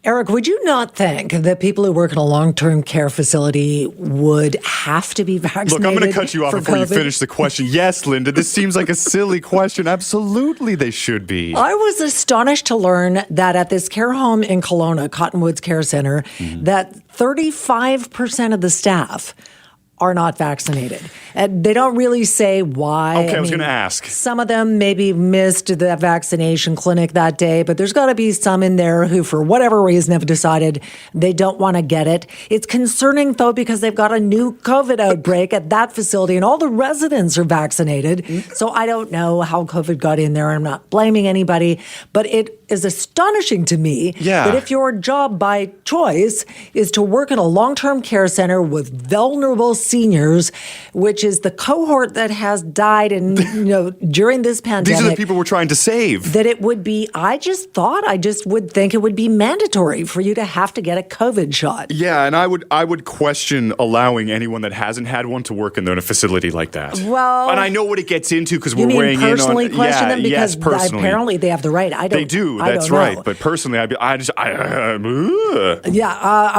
Eric, would you not think that people who work in a long-term care facility would have to be vaccinated? Look, I'm going to cut you off before you COVID? finish the question. Yes, Linda, this seems like a silly question. Absolutely, they should be. I was astonished to learn that at this care home in Kelowna, Cottonwoods Care Center, that 35% of the staff are not vaccinated. And they don't really say why. Okay, I was going to ask. Some of them maybe missed the vaccination clinic that day, but there's got to be some in there who, for whatever reason, have decided they don't want to get it. It's concerning, though, because they've got a new COVID outbreak at that facility, and all the residents are vaccinated. So I don't know how COVID got in there. I'm not blaming anybody, but it is astonishing to me that if your job by choice is to work in a long-term care center with vulnerable seniors, which is the cohort that has died during this pandemic. These are the people we're trying to save. That it would be, I just would think it would be mandatory for you to have to get a COVID shot. Yeah, and I would question allowing anyone that hasn't had one to work in a facility like that. Well, and I know what it gets into because we're weighing in on. Personally question them because personally. Apparently they have the right. They do. That's right. But personally, I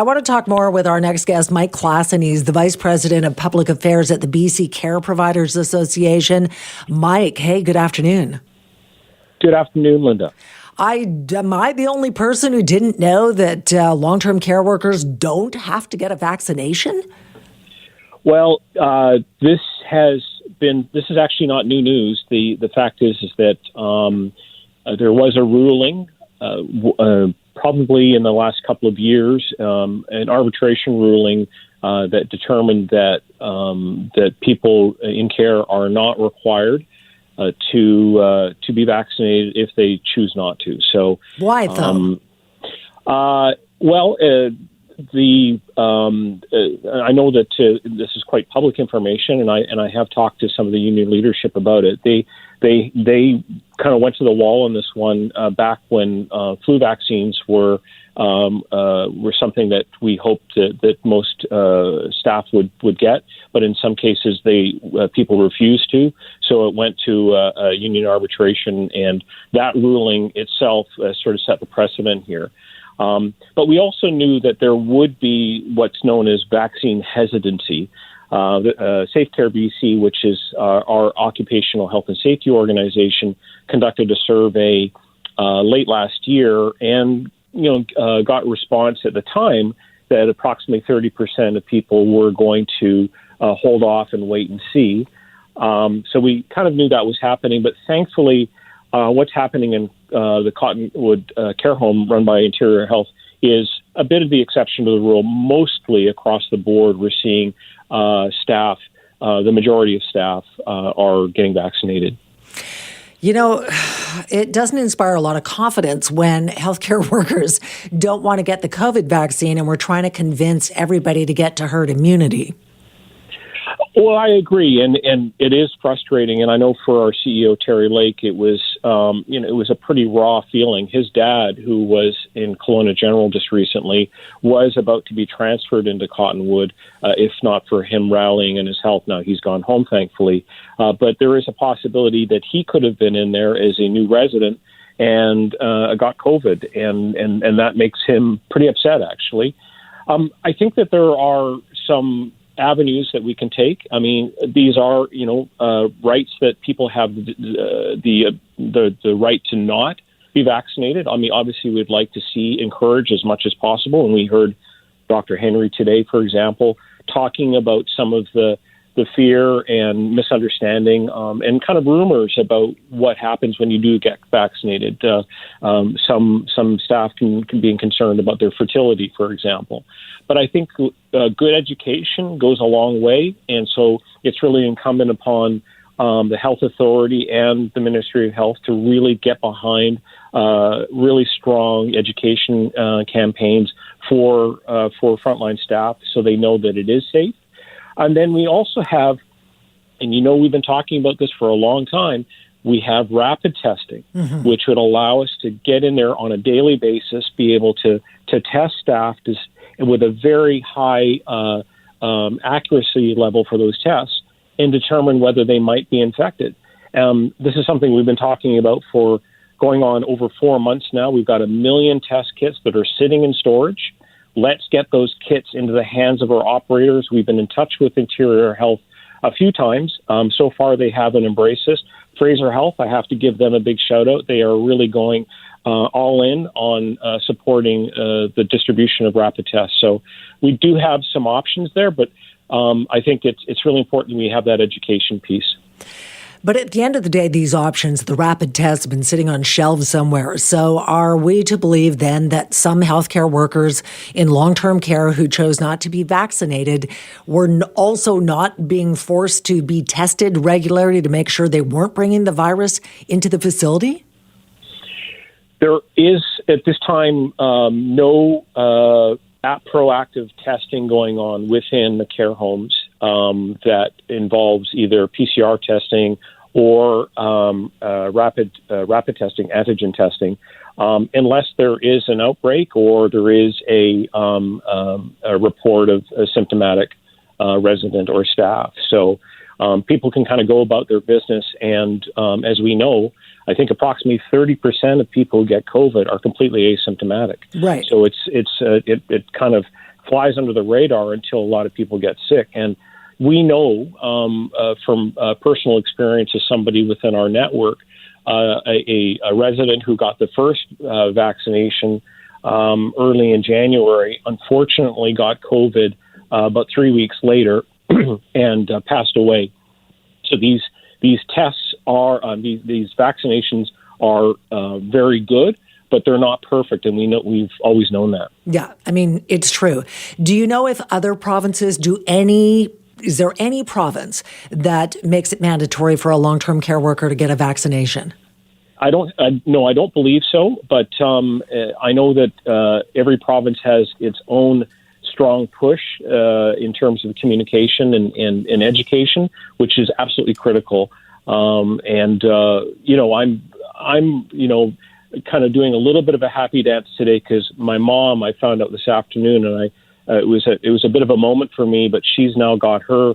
want to talk more with our next guest, Mike Klassen. He's the Vice President of Public Affairs at the BC Care Providers Association. Mike, hey, good afternoon. Good afternoon, Linda. Am I the only person who didn't know that long-term care workers don't have to get a vaccination? Well, this is actually not new news. The fact is that there was a ruling, probably in the last couple of years, an arbitration ruling that determined that people in care are not required to be vaccinated if they choose not to. So why though? I know that this is quite public information, and I have talked to some of the union leadership about it. They kind of went to the wall on this one back when flu vaccines were something that we hoped that most staff would get, but in some cases people refused to. So it went to a union arbitration, and that ruling itself sort of set the precedent here. But we also knew that there would be what's known as vaccine hesitancy. Safe Care BC, which is our occupational health and safety organization, conducted a survey late last year, and got a response at the time that approximately 30% of people were going to hold off and wait and see. So we kind of knew that was happening, but thankfully, what's happening in the Cottonwood Care Home run by Interior Health is a bit of the exception to the rule. Mostly across the board, we're seeing staff, the majority of staff are getting vaccinated. It doesn't inspire a lot of confidence when healthcare workers don't want to get the COVID vaccine and we're trying to convince everybody to get to herd immunity. Well, I agree, and it is frustrating. And I know for our CEO Terry Lake, it was it was a pretty raw feeling. His dad, who was in Kelowna General just recently, was about to be transferred into Cottonwood, if not for him rallying in his health. Now he's gone home, thankfully, but there is a possibility that he could have been in there as a new resident and got COVID, and that makes him pretty upset. Actually, I think that there are some avenues that we can take. I mean, these are, rights that people have the right to not be vaccinated. I mean, obviously we'd like to encourage as much as possible. And we heard Dr. Henry today, for example, talking about some of the fear and misunderstanding and kind of rumors about what happens when you do get vaccinated. Some staff can be concerned about their fertility, for example. But I think good education goes a long way, and so it's really incumbent upon the health authority and the Ministry of Health to really get behind really strong education campaigns for frontline staff so they know that it is safe. And then we also have, and we've been talking about this for a long time, we have rapid testing, which would allow us to get in there on a daily basis, be able to test staff with a very high accuracy level for those tests and determine whether they might be infected. This is something we've been talking about for going on over 4 months now. We've got 1 million test kits that are sitting in storage. Let's get those kits into the hands of our operators. We've been in touch with Interior Health a few times. So far, they haven't embraced this. Fraser Health, I have to give them a big shout out. They are really going all in on supporting the distribution of rapid tests. So we do have some options there, but I think it's really important we have that education piece. But at the end of the day, these options, the rapid tests, have been sitting on shelves somewhere. So are we to believe then that some healthcare workers in long-term care who chose not to be vaccinated were also not being forced to be tested regularly to make sure they weren't bringing the virus into the facility? There is, at this time, no proactive testing going on within the care homes that involves either PCR testing or rapid testing, antigen testing, unless there is an outbreak or there is a report of a symptomatic resident or staff. So people can kind of go about their business, and as we know, I think approximately 30% of people who get COVID are completely asymptomatic. Right. So it kind of flies under the radar until a lot of people get sick. And we know from personal experience as somebody within our network, a resident who got the first vaccination early in January, unfortunately got COVID about 3 weeks later and passed away. So these tests are these vaccinations are very good, but they're not perfect, and we've always known that. Yeah, I mean, it's true. Do you know if other provinces is there any province that makes it mandatory for a long-term care worker to get a vaccination? I don't believe so, but I know that every province has its own strong push in terms of communication and education, which is absolutely critical. I'm kind of doing a little bit of a happy dance today because my mom, I found out this afternoon, and it was a bit of a moment for me, but she's now got her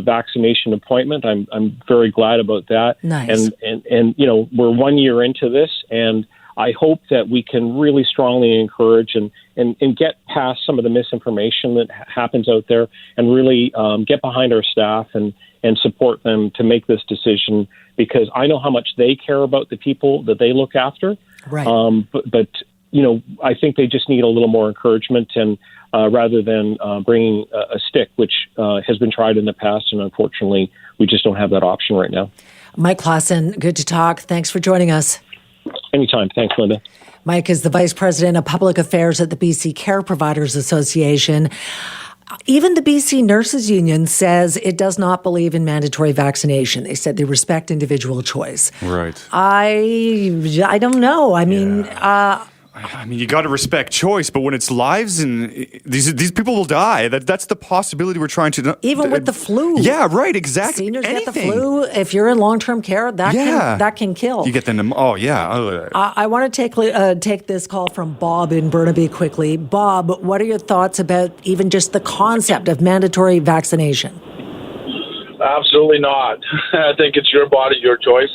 vaccination appointment. I'm very glad about that. Nice. And we're 1 year into this, and I hope that we can really strongly encourage and get past some of the misinformation that happens out there and really get behind our staff and support them to make this decision, because I know how much they care about the people that they look after. Right. But I think they just need a little more encouragement, and rather than bringing a stick, which has been tried in the past, and unfortunately, we just don't have that option right now. Mike Klassen, good to talk. Thanks for joining us. Anytime. Thanks, Linda. Mike is the Vice President of Public Affairs at the BC Care Providers Association. Even the BC Nurses Union says it does not believe in mandatory vaccination. They said they respect individual choice. Right. I don't know. I mean, you got to respect choice, but when it's lives and these people will die, that's the possibility we're trying to. Even with the flu. Yeah, right. Exactly. Seniors get the flu. If you're in long-term care, that can kill. You get them. Oh yeah. I want to take this call from Bob in Burnaby quickly. Bob, what are your thoughts about even just the concept of mandatory vaccination? Absolutely not. I think it's your body, your choice.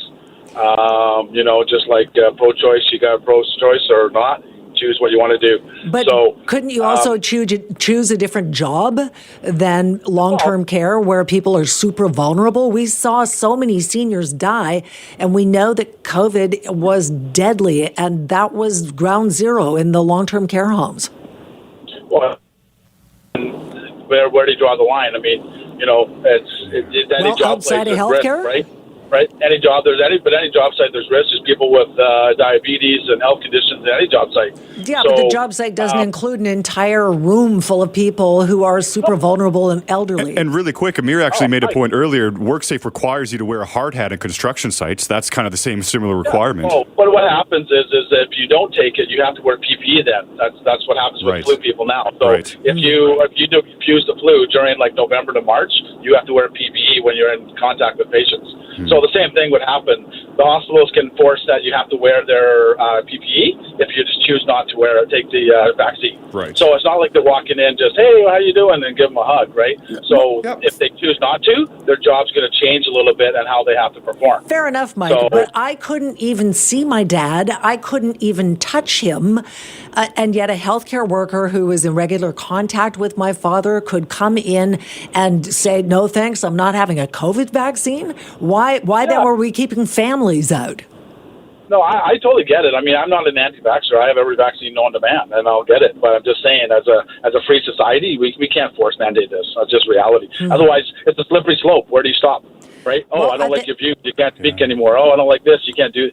Just like pro-choice, you got pro-choice or not, choose what you want to do. But couldn't you also choose a different job than long-term care where people are super vulnerable? We saw so many seniors die, and we know that COVID was deadly, and that was ground zero in the long-term care homes. Well, where do you draw the line? I mean, it's any job outside of risk, healthcare, right? Right. Any job site there's risk. There's people with diabetes and health conditions at any job site. Yeah, but the job site doesn't include an entire room full of people who are super vulnerable and elderly. And really quick, Amir actually made a point earlier. WorkSafe requires you to wear a hard hat in construction sites. That's kind of the same similar requirement. Oh, but what happens is if you don't take it, you have to wear PPE then. That's what happens with flu people now. So if you diffuse the flu during like November to March, you have to wear PPE when you're in contact with patients. So the same thing would happen The hospitals can force that you have to wear their PPE if you just choose not to take the vaccine. Right. So it's not like they're walking in just, hey, how you doing, and give them a hug, right? So if they choose not to, their job's going to change a little bit and how they have to perform. Fair enough, Mike, but I couldn't even see my dad. I couldn't even touch him. And yet a healthcare worker who was in regular contact with my father could come in and say, no, thanks, I'm not having a COVID vaccine. Why then were we keeping families out? No, I totally get it. I mean, I'm not an anti-vaxxer. I have every vaccine known to man, and I'll get it. But I'm just saying, as a free society, we can't force mandate this. That's just reality. Otherwise, it's a slippery slope. Where do you stop? Right? Oh, I don't like your views. You can't speak anymore. Oh, I don't like this. You can't do.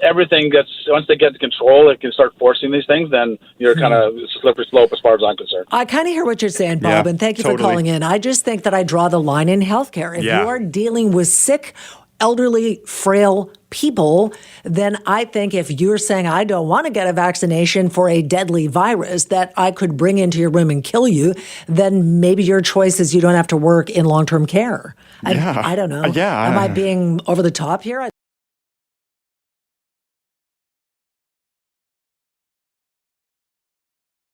Everything gets, once they get to control, it can start forcing these things. Then you're kind of it's a slippery slope as far as I'm concerned. I kind of hear what you're saying, Bob, and thank you for calling in. I just think that I draw the line in healthcare. If you are dealing with sick, elderly, frail people, then I think if you're saying, I don't want to get a vaccination for a deadly virus that I could bring into your room and kill you, then maybe your choice is you don't have to work in long-term care. I don't know. Am I being over the top here?